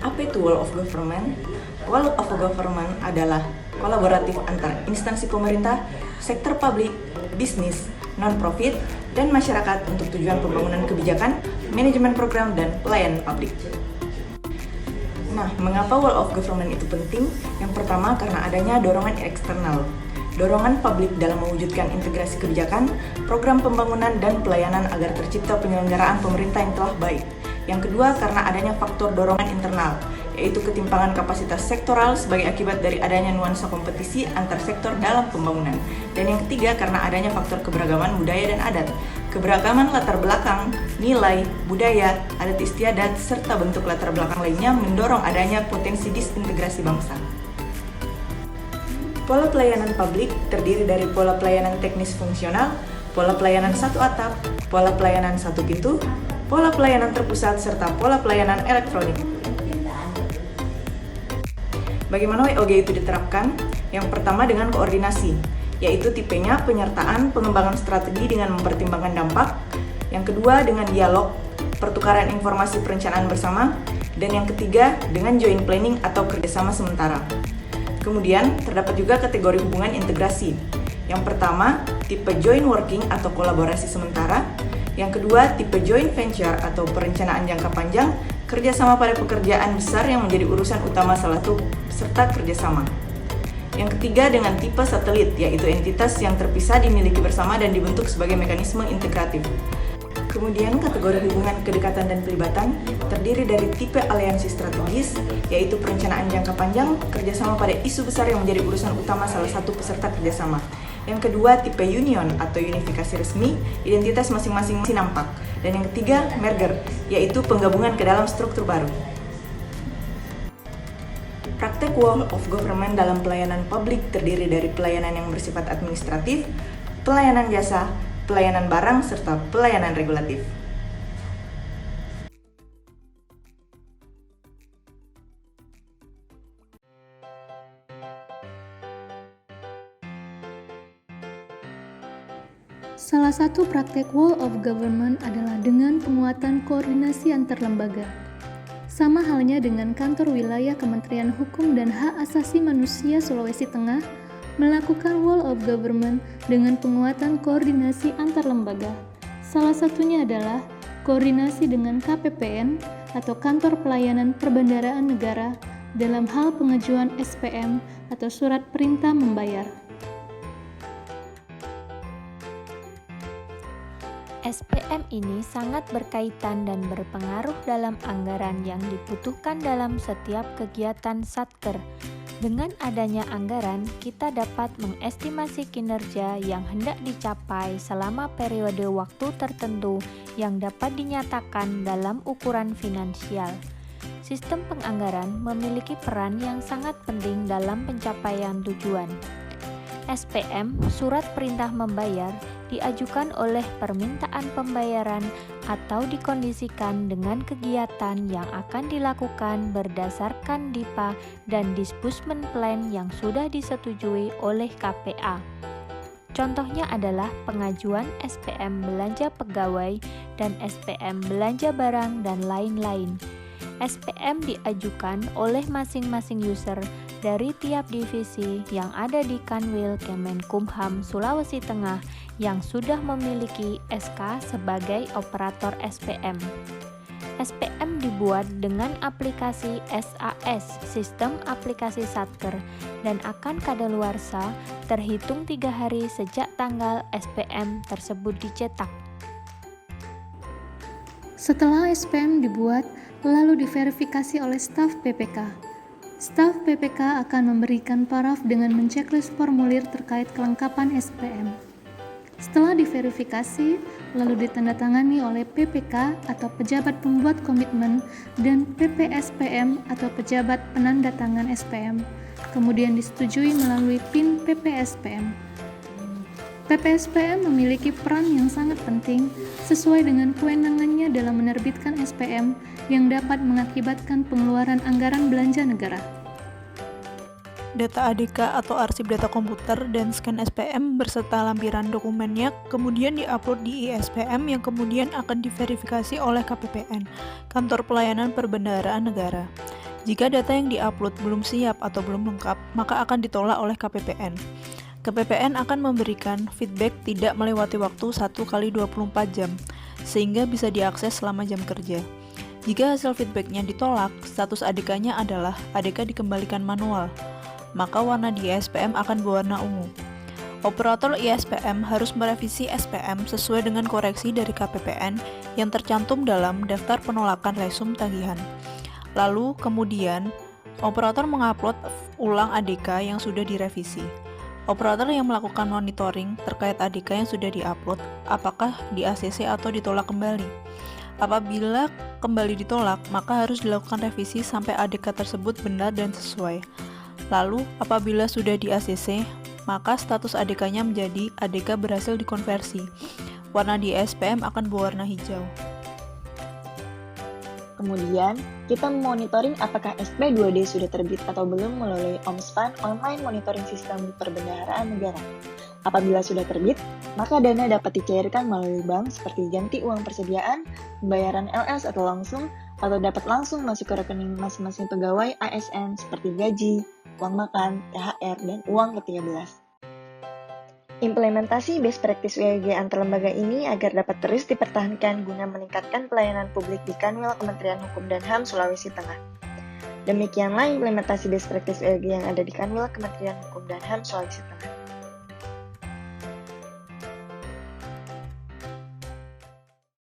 Apa itu Wall of Government? Wall of Government adalah kolaboratif antar instansi pemerintah, sektor publik, bisnis, non-profit, dan masyarakat untuk tujuan pembangunan kebijakan, manajemen program, dan pelayanan publik. Nah, mengapa Wall of Government itu penting? Yang pertama, karena adanya dorongan eksternal. Dorongan publik dalam mewujudkan integrasi kebijakan, program pembangunan, dan pelayanan agar tercipta penyelenggaraan pemerintah yang telah baik. Yang kedua, karena adanya faktor dorongan internal, yaitu ketimpangan kapasitas sektoral sebagai akibat dari adanya nuansa kompetisi antar sektor dalam pembangunan. Dan yang ketiga, karena adanya faktor keberagaman budaya dan adat. Keberagaman latar belakang, nilai, budaya, adat istiadat, serta bentuk latar belakang lainnya mendorong adanya potensi disintegrasi bangsa. Pola pelayanan publik terdiri dari pola pelayanan teknis fungsional, pola pelayanan satu atap, pola pelayanan satu pintu, pola pelayanan terpusat, serta pola pelayanan elektronik. Bagaimana WOG itu diterapkan? Yang pertama dengan koordinasi, yaitu tipenya penyertaan pengembangan strategi dengan mempertimbangkan dampak. Yang kedua dengan dialog, pertukaran informasi perencanaan bersama. Dan yang ketiga dengan joint planning atau kerjasama sementara. Kemudian, terdapat juga kategori hubungan integrasi. Yang pertama, tipe joint working atau kolaborasi sementara. Yang kedua, tipe joint venture atau perencanaan jangka panjang, kerjasama pada pekerjaan besar yang menjadi urusan utama salah satu peserta kerjasama. Yang ketiga, dengan tipe satelit, yaitu entitas yang terpisah dimiliki bersama dan dibentuk sebagai mekanisme integratif. Kemudian kategori hubungan kedekatan dan pelibatan terdiri dari tipe aliansi strategis, yaitu perencanaan jangka panjang, kerjasama pada isu besar yang menjadi urusan utama salah satu peserta kerjasama. Yang kedua, tipe union atau unifikasi resmi, identitas masing-masing nampak. Dan yang ketiga, merger, yaitu penggabungan ke dalam struktur baru. Praktek Wall of Government dalam pelayanan publik terdiri dari pelayanan yang bersifat administratif, pelayanan jasa, pelayanan barang, serta pelayanan regulatif. Salah satu praktek Wall of Government adalah dengan penguatan koordinasi antar lembaga. Sama halnya dengan Kantor Wilayah Kementerian Hukum dan Hak Asasi Manusia Sulawesi Tengah, melakukan Wall of Government dengan penguatan koordinasi antar lembaga. Salah satunya adalah koordinasi dengan KPPN atau Kantor Pelayanan Perbendaharaan Negara dalam hal pengajuan SPM atau Surat Perintah Membayar. SPM ini sangat berkaitan dan berpengaruh dalam anggaran yang dibutuhkan dalam setiap kegiatan Satker. Dengan adanya anggaran, kita dapat mengestimasi kinerja yang hendak dicapai selama periode waktu tertentu yang dapat dinyatakan dalam ukuran finansial. Sistem penganggaran memiliki peran yang sangat penting dalam pencapaian tujuan. SPM, Surat Perintah Membayar, diajukan oleh permintaan pembayaran atau dikondisikan dengan kegiatan yang akan dilakukan berdasarkan DIPA dan Disbursement Plan yang sudah disetujui oleh KPA. Contohnya adalah pengajuan SPM belanja pegawai dan SPM belanja barang dan lain-lain. SPM diajukan oleh masing-masing user dari tiap divisi yang ada di Kanwil Kemenkumham Sulawesi Tengah yang sudah memiliki SK sebagai operator SPM. SPM dibuat dengan aplikasi SAS, Sistem Aplikasi Satker, dan akan kadaluarsa terhitung 3 hari sejak tanggal SPM tersebut dicetak. Setelah SPM dibuat, lalu diverifikasi oleh staf PPK. Staf PPK akan memberikan paraf dengan menceklis formulir terkait kelengkapan SPM. Setelah diverifikasi, lalu ditandatangani oleh PPK atau pejabat pembuat komitmen dan PPSPM atau pejabat penandatangan SPM, kemudian disetujui melalui PIN PPSPM. PPSPM memiliki peran yang sangat penting sesuai dengan kewenangannya dalam menerbitkan SPM yang dapat mengakibatkan pengeluaran anggaran belanja negara. data ADK atau arsip data komputer, dan scan SPM berserta lampiran dokumennya, kemudian diupload di ISPM yang kemudian akan diverifikasi oleh KPPN, Kantor Pelayanan Perbendaharaan Negara. Jika data yang diupload belum siap atau belum lengkap, maka akan ditolak oleh KPPN. KPPN akan memberikan feedback tidak melewati waktu 1x24 jam, sehingga bisa diakses selama jam kerja. Jika hasil feedbacknya ditolak, status ADK-nya adalah ADK dikembalikan manual, maka warna di ISPM akan berwarna ungu. Operator ISPM harus merevisi SPM sesuai dengan koreksi dari KPPN yang tercantum dalam daftar penolakan resum tagihan. Lalu, kemudian, operator mengupload ulang ADK yang sudah direvisi. Operator yang melakukan monitoring terkait ADK yang sudah diupload, apakah di ACC atau ditolak kembali. Apabila kembali ditolak, maka harus dilakukan revisi sampai ADK tersebut benar dan sesuai. Lalu, apabila sudah di ACC, maka status ADK-nya menjadi ADK berhasil dikonversi. Warna di SPM akan berwarna hijau. Kemudian, kita memonitoring apakah SP2D sudah terbit atau belum melalui OMSPAN Online Monitoring Sistem Perbendaharaan Negara. Apabila sudah terbit, maka dana dapat dicairkan melalui bank seperti ganti uang persediaan, pembayaran LS atau langsung, atau dapat langsung masuk ke rekening masing-masing pegawai ASN seperti gaji, uang makan, THR, dan uang ke-13. Implementasi best practice WG antar lembaga ini agar dapat terus dipertahankan guna meningkatkan pelayanan publik di Kanwil Kementerian Hukum dan HAM Sulawesi Tengah. Demikianlah implementasi best practice WG yang ada di Kanwil Kementerian Hukum dan HAM Sulawesi Tengah.